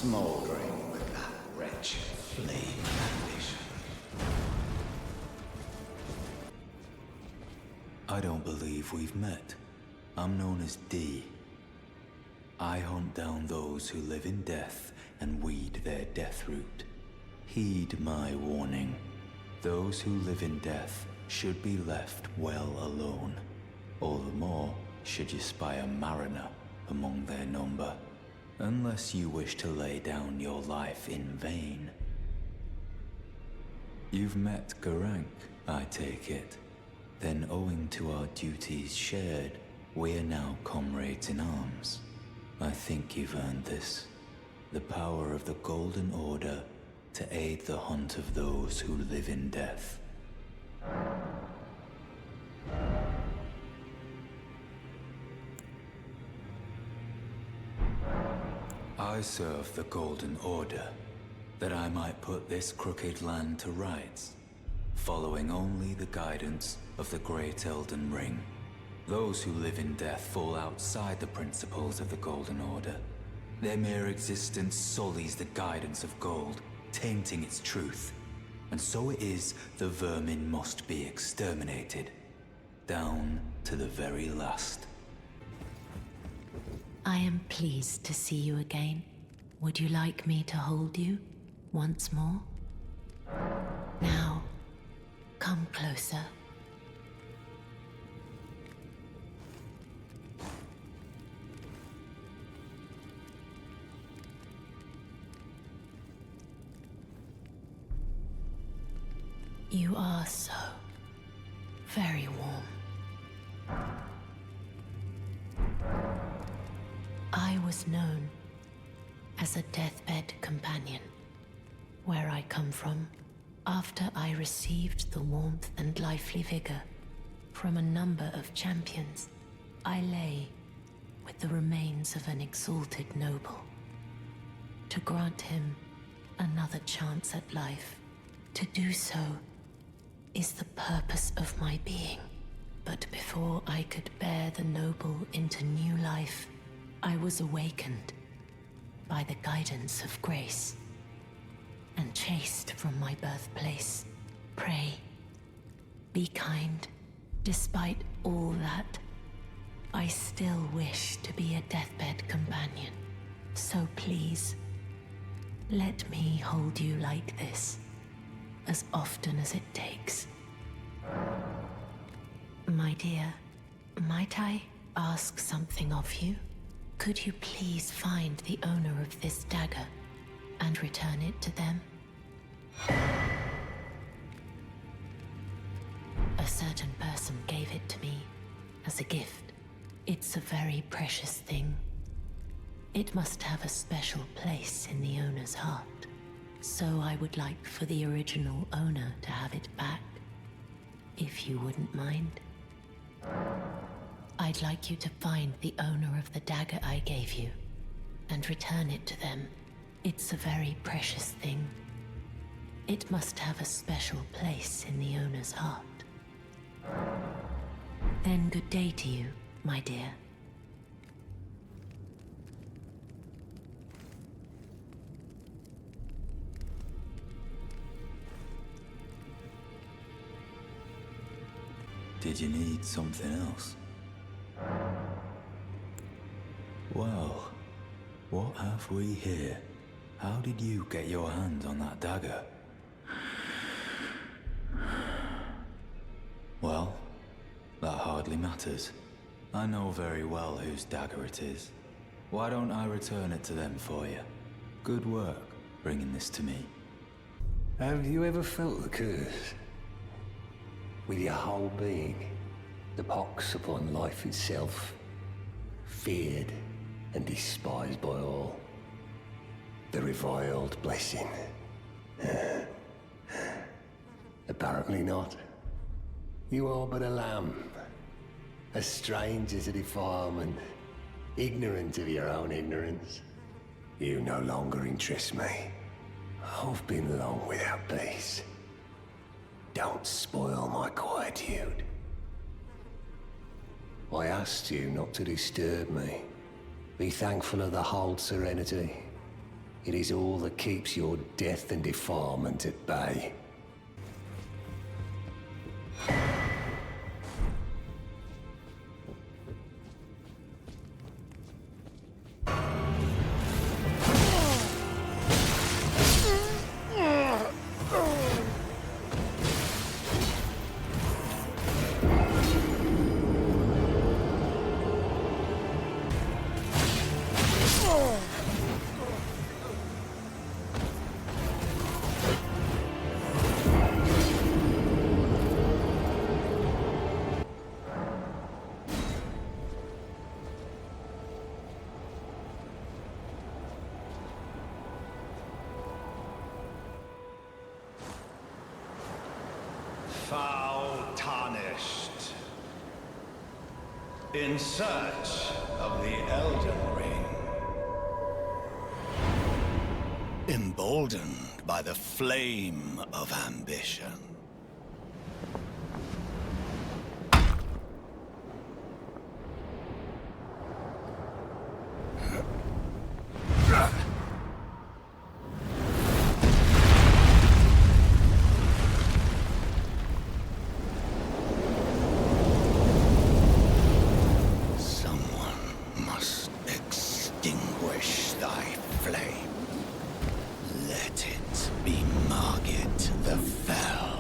smoldering with that wretched flame ambition. I don't believe we've met. I'm known as D. I hunt down those who live in death and weed their death root. Heed my warning. Those who live in death should be left well alone. All the more should you spy a mariner among their number, unless you wish to lay down your life in vain. You've met Garank, I take it. Then owing to our duties shared, we are now comrades in arms. I think you've earned this. The power of the Golden Order to aid the hunt of those who live in death. I serve the Golden Order, that I might put this crooked land to rights, following only the guidance of the great Elden Ring. Those who live in death fall outside the principles of the Golden Order. Their mere existence sullies the guidance of gold, tainting its truth. And so it is the vermin must be exterminated, down to the very last. I am pleased to see you again. Would you like me to hold you once more? Now, come closer. You are so very warm. I was known as a deathbed companion. Where I come from, after I received the warmth and lively vigor from a number of champions, I lay with the remains of an exalted noble. To grant him another chance at life, to do so is the purpose of my being. But before I could bear the noble into new life, I was awakened by the guidance of grace and chased from my birthplace. Pray, be kind. Despite all that, I still wish to be a deathbed companion. So please, let me hold you like this, as often as it takes. My dear, might I ask something of you? Could you please find the owner of this dagger and return it to them? A certain person gave it to me as a gift. It's a very precious thing. It must have a special place in the owner's heart. So I would like for the original owner to have it back, if you wouldn't mind. I'd like you to find the owner of the dagger I gave you and return it to them. It's a very precious thing. It must have a special place in the owner's heart. Then good day to you, my dear. Did you need something else? Well, what have we here? How did you get your hands on that dagger? Well, that hardly matters. I know very well whose dagger it is. Why don't I return it to them for you? Good work bringing this to me. Have you ever felt the curse? With your whole being, the pox upon life itself, feared and despised by all. The reviled blessing. Apparently not. You are but a lamb, a stranger to defilement, ignorant of your own ignorance. You no longer interest me. I've been long without peace. Don't spoil my quietude. I asked you not to disturb me. Be thankful of the whole serenity. It is all that keeps your death and defilement at bay. Foul tarnished. In search of the Elden Ring. Emboldened by the flame of ambition. Extinguish thy flame. Let it be Margit the Fell.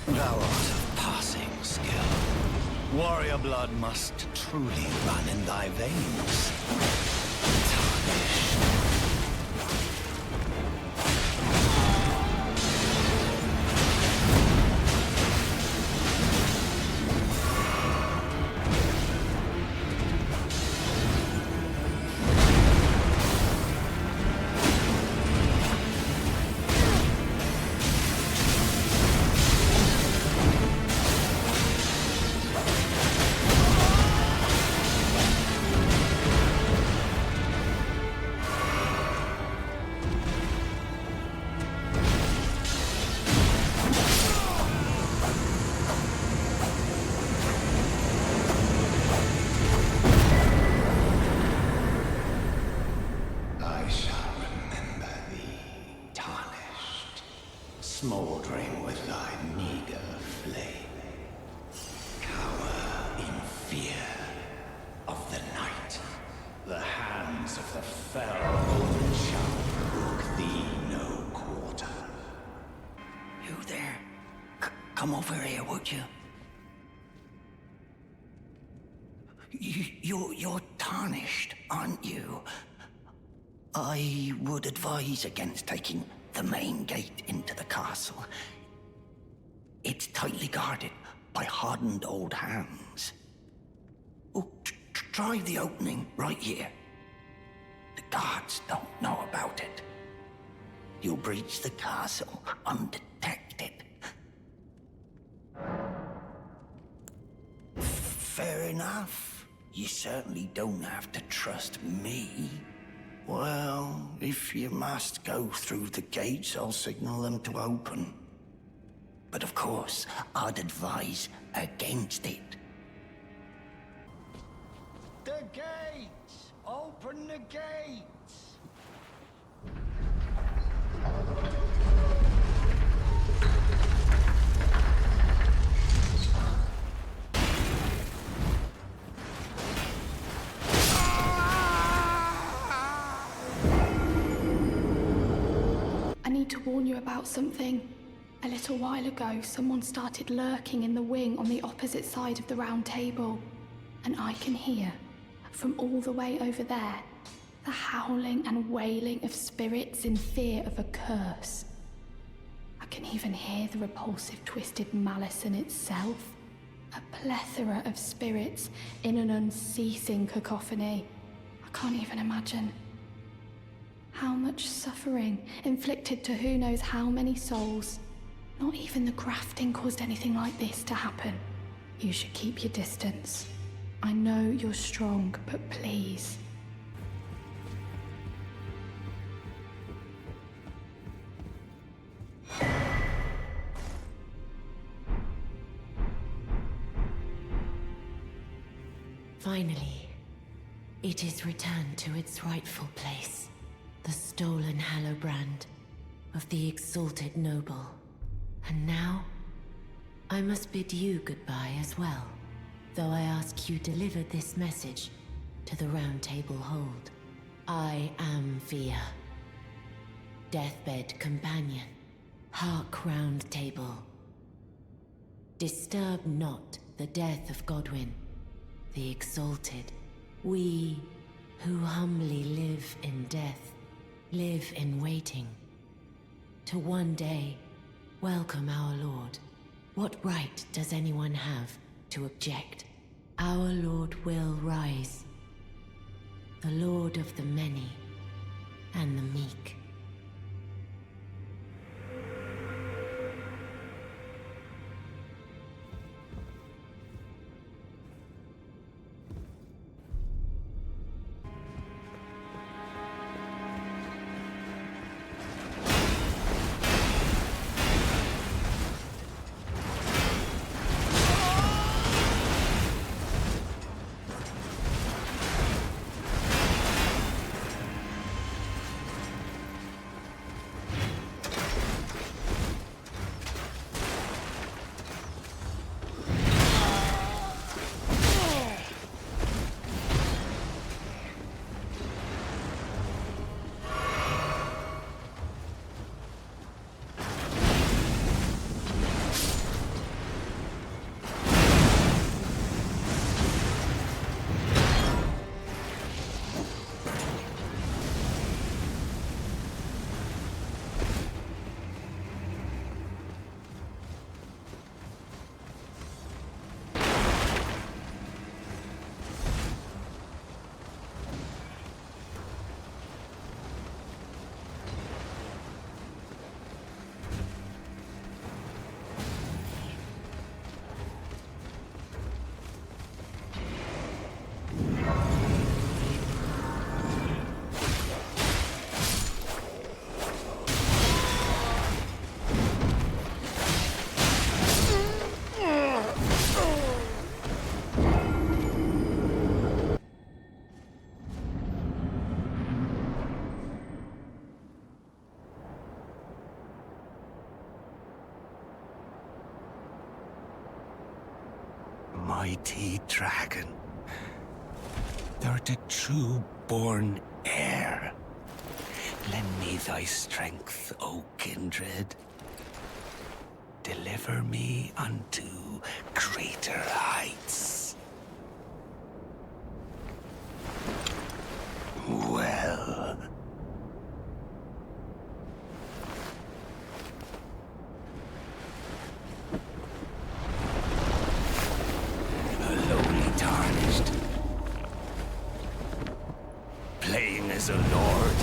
Thou art of passing skill. Warrior blood must truly run in thy veins. Tarnished. Smoldering with thy meager flame, cower in fear of the night. The hands of the fell Omen shall brook thee no quarter. You there? Come over here, would you? You're tarnished, aren't you? I would advise against taking the main gate into the castle. It's tightly guarded by hardened old hands. Oh, try the opening right here. The guards don't know about it. You'll breach the castle undetected. Fair enough. You certainly don't have to trust me. Well, if you must go through the gates, I'll signal them to open. But of course, I'd advise against it. The gates! Open the gates! warn you about something. A little while ago, someone started lurking in the wing on the opposite side of the round table. And I can hear, from all the way over there, the howling and wailing of spirits in fear of a curse. I can even hear the repulsive twisted malice in itself. A plethora of spirits in an unceasing cacophony. I can't even imagine. How much suffering inflicted to who knows how many souls. Not even the grafting caused anything like this to happen. You should keep your distance. I know you're strong, but please. Finally, it is returned to its rightful place. The stolen Hallowbrand of the exalted noble. And now, I must bid you goodbye as well, though I ask you deliver this message to the Round Table Hold. I am Fia, deathbed companion, hark Round Table. Disturb not the death of Godwyn, the exalted. We who humbly live in death, live in waiting, to one day welcome our Lord. What right does anyone have to object? Our Lord will rise, the Lord of the many and the meek. Mighty dragon, thou the true-born heir. Lend me thy strength, O kindred. Deliver me unto greater heights. Well. Lowly tarnished. Playing as a lord.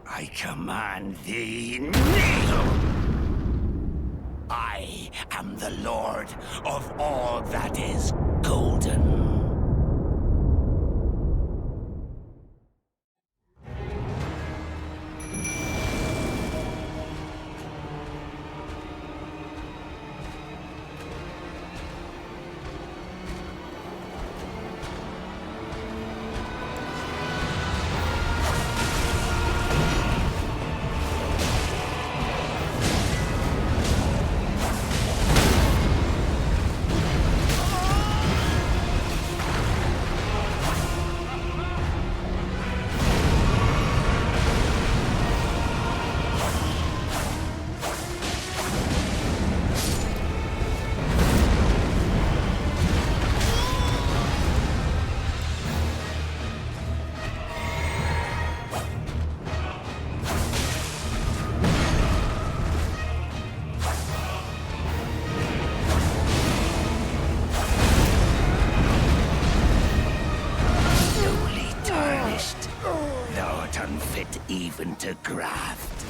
I command thee, kneel! I am the lord of all that is golden. even to graft.